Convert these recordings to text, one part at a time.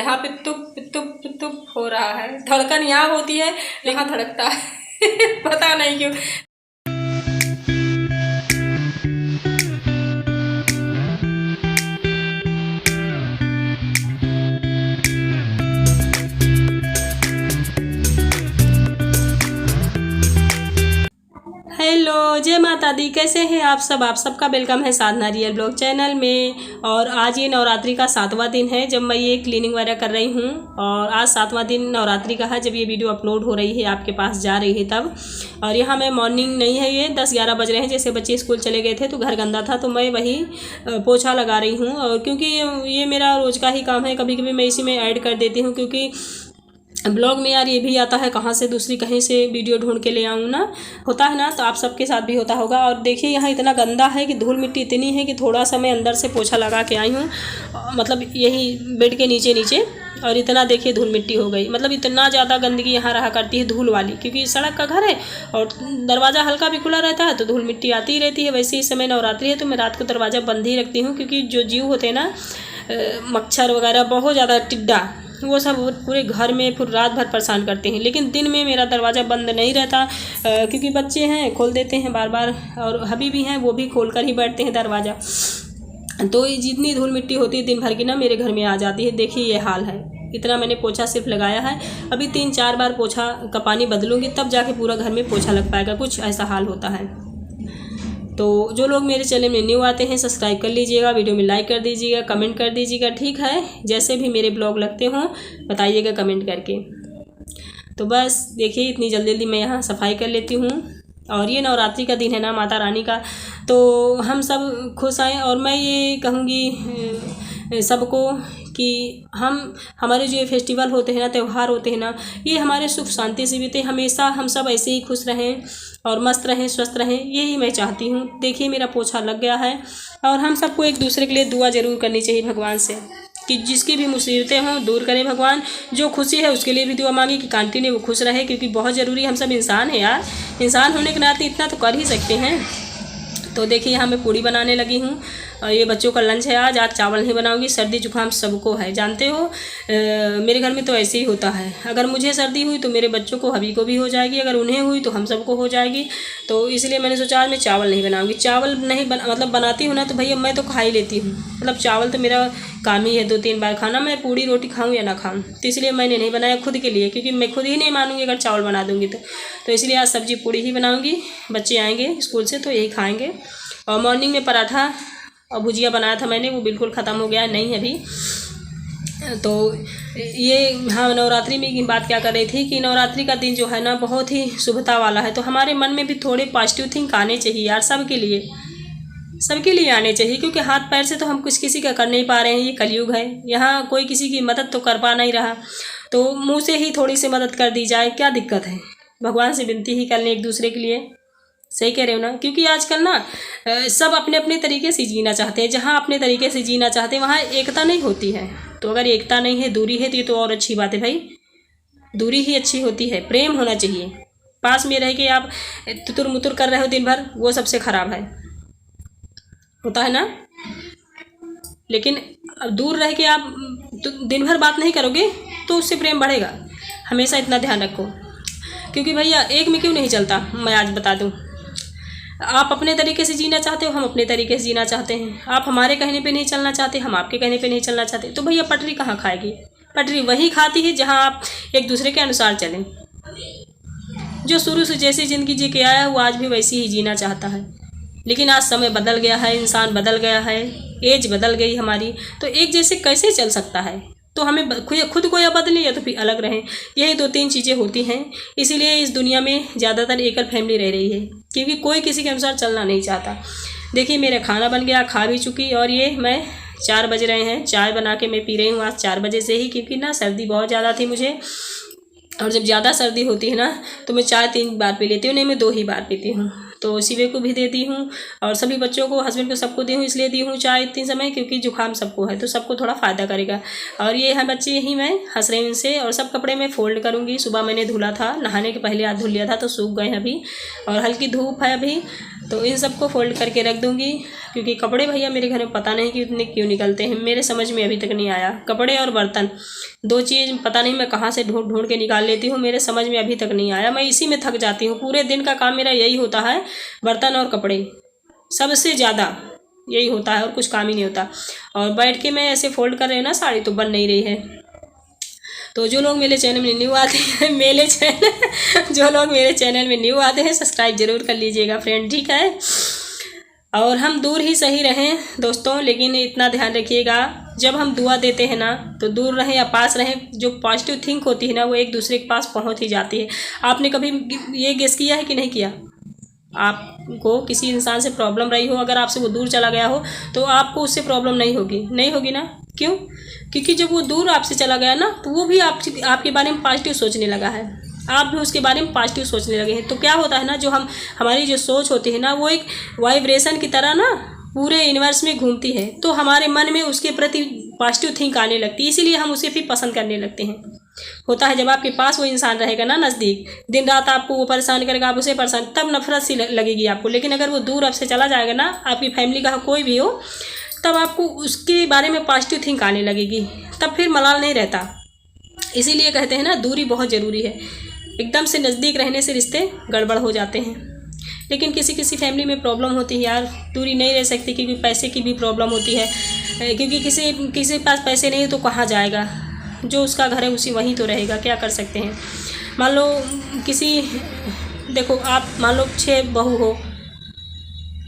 यहाँ पितुप पितुप पितुप हो रहा है। धड़कन यहाँ होती है, यहाँ धड़कता है पता नहीं क्यों। हेलो, जय माता दी। कैसे हैं आप सब? आप सबका वेलकम है साधना रियल ब्लॉग चैनल में। और आज ये नवरात्रि का 7वां दिन है जब मैं ये क्लीनिंग वगैरह कर रही हूँ। और आज 7वां दिन नवरात्रि का है जब ये वीडियो अपलोड हो रही है, आपके पास जा रही है तब। और यहाँ मैं मॉर्निंग नहीं है, ये 10-11 बज रहे हैं। जैसे बच्चे स्कूल चले गए थे तो घर गंदा था तो मैं वही पोछा लगा रही हूँ। और क्योंकि ये मेरा रोज़ का ही काम है, कभी कभी मैं इसी में ऐड कर देती हूँ, क्योंकि ब्लॉग में यार ये भी आता है कहाँ से दूसरी कहीं से वीडियो ढूंढ के ले आऊँ ना, होता है ना। तो आप सबके साथ भी होता होगा। और देखिए यहाँ इतना गंदा है कि धूल मिट्टी इतनी है कि थोड़ा सा मैं अंदर से पोछा लगा के आई हूँ, मतलब यही बेड के नीचे नीचे। और इतना देखिए धूल मिट्टी हो गई, मतलब इतना ज़्यादा गंदगी यहाँ रहा करती है धूल वाली, क्योंकि सड़क का घर है और दरवाज़ा हल्का भी खुला रहता है तो धूल मिट्टी आती ही रहती है। वैसे इस समय नवरात्रि है तो मैं रात को दरवाज़ा बंद ही रखती हूँ, क्योंकि जो जीव होते हैं ना, मच्छर वगैरह, बहुत ज़्यादा टिड्डा, वो सब पूरे घर में फिर रात भर परेशान करते हैं। लेकिन दिन में मेरा दरवाज़ा बंद नहीं रहता, क्योंकि बच्चे हैं खोल देते हैं बार बार, और हबी भी हैं वो भी खोल कर ही बैठते हैं दरवाज़ा। तो जितनी धूल मिट्टी होती है दिन भर की ना मेरे घर में आ जाती है। देखिए ये हाल है। इतना मैंने पोछा सिर्फ लगाया है, अभी 3-4 बार पोछा का पानी बदलूँगी तब जाके पूरा घर में पोछा लग पाएगा। कुछ ऐसा हाल होता है। तो जो लोग मेरे चैनल में न्यू आते हैं सब्सक्राइब कर लीजिएगा, वीडियो में लाइक कर दीजिएगा, कमेंट कर दीजिएगा, ठीक है। जैसे भी मेरे ब्लॉग लगते हों बताइएगा कमेंट करके। तो बस देखिए इतनी जल्दी जल्दी मैं यहाँ सफाई कर लेती हूँ। और ये नवरात्रि का दिन है ना माता रानी का, तो हम सब खुश आएँ। और मैं ये कहूँगी सबको कि हमारे जो ये फेस्टिवल होते हैं ना, त्यौहार होते हैं ना, ये हमारे सुख शांति से बीते। हमेशा हम सब ऐसे ही खुश रहें और मस्त रहें, स्वस्थ रहें, यही मैं चाहती हूँ। देखिए मेरा पोछा लग गया है। और हम सबको एक दूसरे के लिए दुआ ज़रूर करनी चाहिए भगवान से, कि जिसकी भी मुसीबतें हों दूर करें भगवान। जो खुशी है उसके लिए भी दुआ मांगी कि कंटिन्यू वो खुश रहे, क्योंकि बहुत ज़रूरी है। हम सब इंसान हैं यार, इंसान होने के नाते इतना तो कर ही सकते हैं। तो देखिए यहाँ मैं पूड़ी बनाने लगी हूँ। और ये बच्चों का लंच है आज चावल नहीं बनाऊंगी। सर्दी जुकाम सबको है, जानते हो। मेरे घर में तो ऐसे ही होता है। अगर मुझे सर्दी हुई तो मेरे बच्चों को, हबी को भी हो जाएगी, अगर उन्हें हुई तो हम सबको हो जाएगी। तो इसलिए मैंने सोचा आज मैं चावल नहीं बनाऊंगी। चावल नहीं मतलब बनाती हूँ ना तो भैया मैं तो खा ही लेती हूँ, मतलब चावल तो मेरा काम ही है 2-3 बार खाना। मैं पूड़ी रोटी खाऊँ या ना खाऊँ, तो इसलिए मैंने नहीं बनाया खुद के लिए, क्योंकि मैं खुद ही नहीं मानूंगी अगर चावल बना दूँगी तो इसलिए आज सब्जी पूड़ी ही बनाऊँगी। बच्चे आएँगे स्कूल से तो यही खाएँगे। और मॉर्निंग में पराठा और भुजिया बनाया था मैंने, वो बिल्कुल ख़त्म हो गया, नहीं है अभी। तो ये हाँ, नवरात्रि में की बात क्या कर रही थी कि नवरात्रि का दिन जो है ना बहुत ही शुभता वाला है। तो हमारे मन में भी थोड़े पॉजिटिव थिंक आने चाहिए यार, सबके लिए आने चाहिए। क्योंकि हाथ पैर से तो हम कुछ किसी का कर नहीं पा रहे हैं, ये कलयुग है। यहाँ कोई किसी की मदद तो कर पा नहीं रहा, तो मुँह से ही थोड़ी सी मदद कर दी जाए, क्या दिक्कत है। भगवान से विनती ही कर लें एक दूसरे के लिए। सही कह रहे हो ना, क्योंकि आजकल ना सब अपने अपने तरीके से जीना चाहते हैं। जहाँ अपने तरीके से जीना चाहते हैं वहाँ एकता नहीं होती है। तो अगर एकता नहीं है, दूरी है, तो ये तो और अच्छी बात है भाई। दूरी ही अच्छी होती है, प्रेम होना चाहिए। पास में रह के आप तुतुर मुतुर कर रहे हो दिन भर, वो सबसे खराब है, होता है ना। लेकिन अब दूर रह के आप दिन भर बात नहीं करोगे तो उससे प्रेम बढ़ेगा। हमेशा इतना ध्यान रखो, क्योंकि भैया एक में क्यों नहीं चलता। मैं आज बता दूँ, आप अपने तरीके से जीना चाहते हो, हम अपने तरीके से जीना चाहते हैं। आप हमारे कहने पे नहीं चलना चाहते, हम आपके कहने पे नहीं चलना चाहते, तो भैया पटरी कहाँ खाएगी। पटरी वही खाती है जहाँ आप एक दूसरे के अनुसार चलें। जो शुरू से जैसी ज़िंदगी जी के आया है वो आज भी वैसी ही जीना चाहता है। लेकिन आज समय बदल गया है, इंसान बदल गया है, एज बदल गई हमारी, तो एक जैसे कैसे चल सकता है। तो हमें खुद को या बदलें या तो फिर अलग रहें, यही 2-3 चीज़ें होती हैं। इसीलिए इस दुनिया में ज़्यादातर एकल फैमिली रह रही है, क्योंकि कोई किसी के अनुसार चलना नहीं चाहता। देखिए मेरा खाना बन गया, खा भी चुकी। और ये मैं 4 बज रहे हैं, चाय बना के मैं पी रही हूँ आज 4 बजे से ही, क्योंकि ना सर्दी बहुत ज़्यादा थी मुझे। और जब ज़्यादा सर्दी होती है ना तो मैं चाय 3 बार पी लेती हूँ, नहीं मैं 2 ही बार पीती हूँ। तो शिवे को भी दे दी हूँ और सभी बच्चों को, हस्बैंड को, सबको दी हूँ। इसलिए दी हूँ चाय इतने समय, क्योंकि जुकाम सबको है तो सबको थोड़ा फ़ायदा करेगा। और ये है बच्चे, यही मैं हंस रही हूँ इनसे। और सब कपड़े मैं फोल्ड करूँगी। सुबह मैंने धुला था, नहाने के पहले आज धुल लिया था तो सूख गए हैं अभी, और हल्की धूप है अभी। तो इन सबको फोल्ड करके रख दूँगी, क्योंकि कपड़े भैया मेरे घर में पता नहीं कि उतने क्यों निकलते हैं, मेरे समझ में अभी तक नहीं आया। कपड़े और बर्तन, दो चीज़ पता नहीं मैं कहाँ से ढूंढ ढूंढ के निकाल लेती हूँ, मेरे समझ में अभी तक नहीं आया। मैं इसी में थक जाती हूँ, पूरे दिन का काम मेरा यही होता है, बर्तन और कपड़े, सबसे ज़्यादा यही होता है और कुछ काम ही नहीं होता। और बैठ के मैं ऐसे फोल्ड कर रही हूँ ना साड़ी, तो बन नहीं रही है। तो जो लोग मेरे चैनल में न्यू आते हैं जो लोग मेरे चैनल में न्यू आते हैं सब्सक्राइब जरूर कर लीजिएगा फ्रेंड, ठीक है। और हम दूर ही सही रहें दोस्तों, लेकिन इतना ध्यान रखिएगा, जब हम दुआ देते हैं ना तो दूर रहें या पास रहें, जो पॉजिटिव थिंक होती है ना वो एक दूसरे के पास पहुंच ही जाती है। आपने कभी ये गेस किया है कि नहीं किया? आपको किसी इंसान से प्रॉब्लम रही हो, अगर आपसे वो दूर चला गया हो तो आपको उससे प्रॉब्लम नहीं होगी ना? क्यों? क्योंकि जब वो दूर आपसे चला गया ना तो वो भी आपके बारे में पॉजिटिव सोचने लगा है, आप भी उसके बारे में पॉजिटिव सोचने लगे हैं। तो क्या होता है ना, जो हमारी जो सोच होती है ना वो एक वाइब्रेशन की तरह ना पूरे यूनिवर्स में घूमती है, तो हमारे मन में उसके प्रति पॉजिटिव थिंक आने लगती है, इसीलिए हम उसे फिर पसंद करने लगते हैं। होता है जब आपके पास वो इंसान रहेगा ना नज़दीक, दिन रात आपको वो परेशान करेगा, आप उसे परेशान, तब नफरत सी लगेगी आपको। लेकिन अगर वो दूर आपसे चला जाएगा ना, आपकी फैमिली का कोई भी हो, तब आपको उसके बारे में पॉजिटिव थिंक आने लगेगी, तब फिर मलाल नहीं रहता। इसीलिए कहते हैं ना दूरी बहुत ज़रूरी है, एकदम से नज़दीक रहने से रिश्ते गड़बड़ हो जाते हैं। लेकिन किसी किसी फैमिली में प्रॉब्लम होती है यार, दूरी नहीं रह सकती, क्योंकि पैसे की भी प्रॉब्लम होती है, क्योंकि किसी के पास पैसे नहीं है तो कहाँ जाएगा, जो उसका घर है उसी वहीं तो रहेगा, क्या कर सकते हैं। मान लो देखो आप मान लो 6 बहू हो,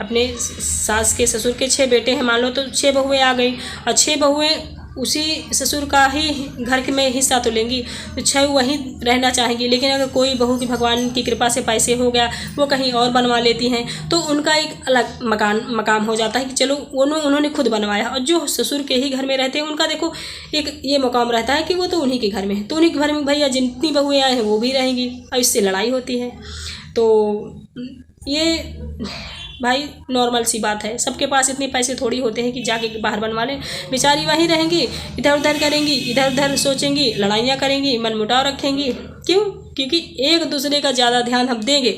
अपने सास के ससुर के 6 बेटे हैं मान लो, तो 6 बहुएँ आ गई, और 6 बहुएँ उसी ससुर का ही घर के में हिस्सा तो लेंगी, तो 6 वहीं रहना चाहेंगी। लेकिन अगर कोई बहू की भगवान की कृपा से पैसे हो गया, वो कहीं और बनवा लेती हैं, तो उनका एक अलग मकाम हो जाता है कि चलो उन्होंने खुद बनवाया। और जो ससुर के ही घर में रहते हैं उनका देखो एक ये मकाम रहता है कि वो तो उन्हीं के घर में है, तो उन्हीं के घर में भैया जितनी बहुएँ आए हैं वो भी रहेंगी, और इससे लड़ाई होती है। तो ये भाई नॉर्मल सी बात है, सबके पास इतने पैसे थोड़ी होते हैं कि जाके बाहर बनवा लें। बेचारी वहीं रहेंगी, इधर उधर करेंगी, इधर उधर सोचेंगी, लड़ाइयाँ करेंगी, मनमुटाव रखेंगी। क्यों? क्योंकि एक दूसरे का ज़्यादा ध्यान हम देंगे,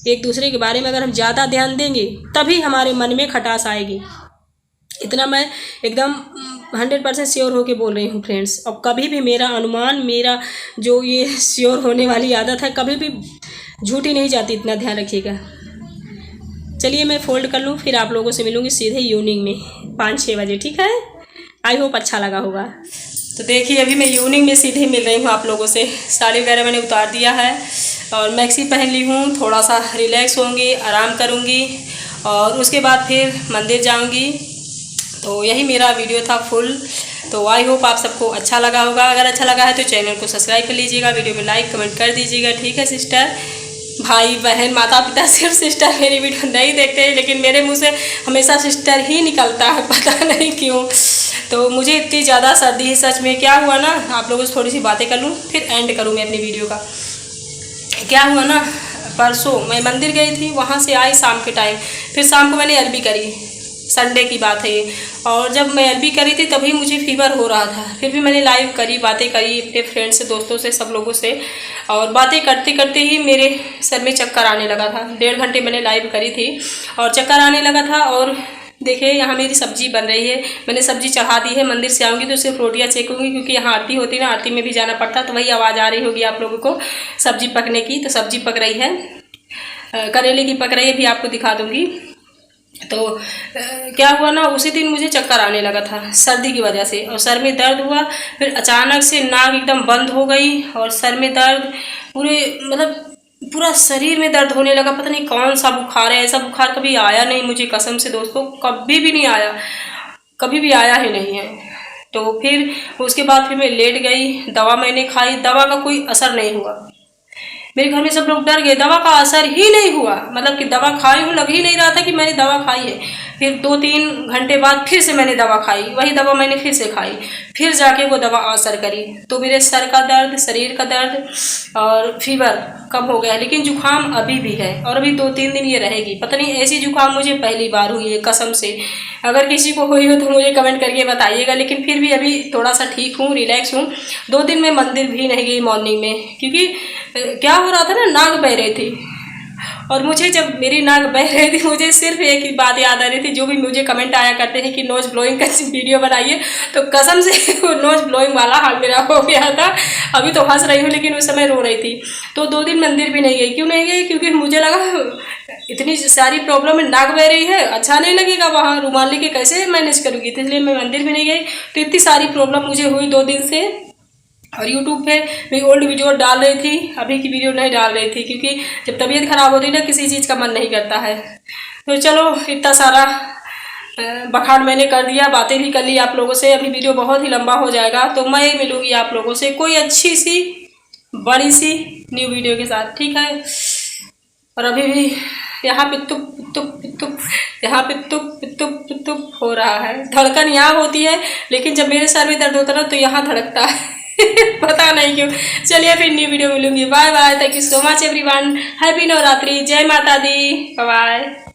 एक दूसरे के बारे में अगर हम ज़्यादा ध्यान देंगे तभी हमारे मन में खटास आएगी। इतना मैं एकदम 100% श्योर होके बोल रही हूँ फ्रेंड्स। और कभी भी मेरा अनुमान, मेरा जो ये श्योर होने वाली आदत है, कभी भी झूठी नहीं जाती, इतना ध्यान रखिएगा। चलिए मैं फोल्ड कर लूँ, फिर आप लोगों से मिलूँगी सीधे इवनिंग में 5-6 बजे, ठीक है। आई होप अच्छा लगा होगा। तो देखिए अभी मैं इवनिंग में सीधे मिल रही हूँ आप लोगों से। साड़ी वगैरह मैंने उतार दिया है और मैक्सी पहन ली हूँ, थोड़ा सा रिलैक्स होंगी, आराम करूँगी और उसके बाद फिर मंदिर जाऊँगी। तो यही मेरा वीडियो था फुल। तो आई होप आप सबको अच्छा लगा होगा। अगर अच्छा लगा है तो चैनल को सब्सक्राइब कर लीजिएगा, वीडियो में लाइक कमेंट कर दीजिएगा, ठीक है सिस्टर, भाई बहन, माता पिता। सिर्फ सिस्टर मेरी वीडियो नहीं देखते हैं, लेकिन मेरे मुंह से हमेशा सिस्टर ही निकलता है, पता नहीं क्यों। तो मुझे इतनी ज़्यादा सर्दी है सच में। क्या हुआ ना, आप लोगों से थोड़ी सी बातें कर लूँ फिर एंड करूँ मैं अपनी वीडियो का। क्या हुआ ना, परसों मैं मंदिर गई थी, वहाँ से आई शाम के टाइम, फिर शाम को मैंने अरबी करी, संडे की बात है ये। और जब मैं अरबी करी थी तभी मुझे फीवर हो रहा था, फिर भी मैंने लाइव करी, बातें करी अपने फ्रेंड्स से, दोस्तों से, सब लोगों से। और बातें करते करते ही मेरे सर में चक्कर आने लगा था। 1.5 घंटे मैंने लाइव करी थी और चक्कर आने लगा था। और देखिए यहाँ मेरी सब्जी बन रही है, मैंने सब्जी चढ़ा दी है। मंदिर से आऊँगी तो सिर्फ रोटियाँ सेकूँगी, क्योंकि यहाँ आरती होती है ना, आरती में भी जाना पड़ता, तो वही आवाज़ आ रही होगी आप लोगों को सब्जी पकने की। तो सब्जी पक रही है, करेले की पक रही है, भी आपको दिखा दूँगी। तो क्या हुआ ना, उसी दिन मुझे चक्कर आने लगा था सर्दी की वजह से, और सर में दर्द हुआ। फिर अचानक से नाक एकदम बंद हो गई और सर में दर्द, पूरा शरीर में दर्द होने लगा। पता नहीं कौन सा बुखार है, ऐसा बुखार कभी आया नहीं मुझे, कसम से दोस्तों, कभी भी नहीं आया, कभी भी आया ही नहीं है। तो फिर उसके बाद फिर मैं लेट गई, दवा मैंने खाई, दवा का कोई असर नहीं हुआ। मेरे घर में सब लोग डर गए, दवा का असर ही नहीं हुआ, मतलब कि दवा खाई हूँ, लग ही नहीं रहा था कि मैंने दवा खाई है। फिर 2-3 घंटे बाद फिर से मैंने दवा खाई, वही दवा मैंने फिर से खाई, फिर जाके वो दवा असर करी। तो मेरे सर का दर्द, शरीर का दर्द और फीवर कम हो गया, लेकिन जुकाम अभी भी है और अभी 2-3 दिन ये रहेगी। पता नहीं, ऐसी जुकाम मुझे पहली बार हुई है कसम से। अगर किसी को हुई हो तो मुझे कमेंट करके बताइएगा। लेकिन फिर भी अभी थोड़ा सा ठीक हूँ, रिलैक्स हूँ। 2 दिन मैं मंदिर भी नहीं गई मॉर्निंग में, क्योंकि क्या हो रहा था ना, नाक बह रही थी और मुझे जब मेरी नाक बह रही थी मुझे सिर्फ एक ही बात याद आ रही थी, जो भी मुझे कमेंट आया करते हैं कि नोज ब्लोइंग का वीडियो बनाइए, तो कसम से वो नोज ब्लोइंग वाला हाल मेरा हो गया था। अभी तो हंस रही हूँ लेकिन उस समय रो रही थी। तो 2 दिन मंदिर भी नहीं गई। क्यों नहीं गई? क्योंकि मुझे लगा इतनी सारी प्रॉब्लम है, नाक बह रही है, अच्छा नहीं लगेगा वहाँ रुमाल लेके कैसे मैनेज करूँगी, तो इसलिए मैं मंदिर भी नहीं गई। तो इतनी सारी प्रॉब्लम मुझे हुई 2 दिन से। और यूट्यूब पे मैं ओल्ड वीडियो डाल रही थी, अभी की वीडियो नहीं डाल रही थी, क्योंकि जब तबीयत खराब होती है ना किसी चीज़ का मन नहीं करता है। तो चलो इतना सारा बखान मैंने कर दिया, बातें भी कर ली आप लोगों से। अभी वीडियो बहुत ही लंबा हो जाएगा, तो मैं मिलूँगी आप लोगों से कोई अच्छी सी बड़ी सी न्यू वीडियो के साथ, ठीक है। और अभी भी यहाँ पित्तुप पित्तुप पित्तुप, यहाँ पित्तुप पित्तुप पित्तुप हो रहा है। धड़कन यहाँ होती है लेकिन जब मेरे सर में दर्द होता है ना तो यहाँ धड़कता है पता नहीं क्यों। चलिए फिर न्यू वीडियो मिलूंगी। Bye bye, thank you so much everyone. Happy Navratri, जय माता दी, बाय बाय।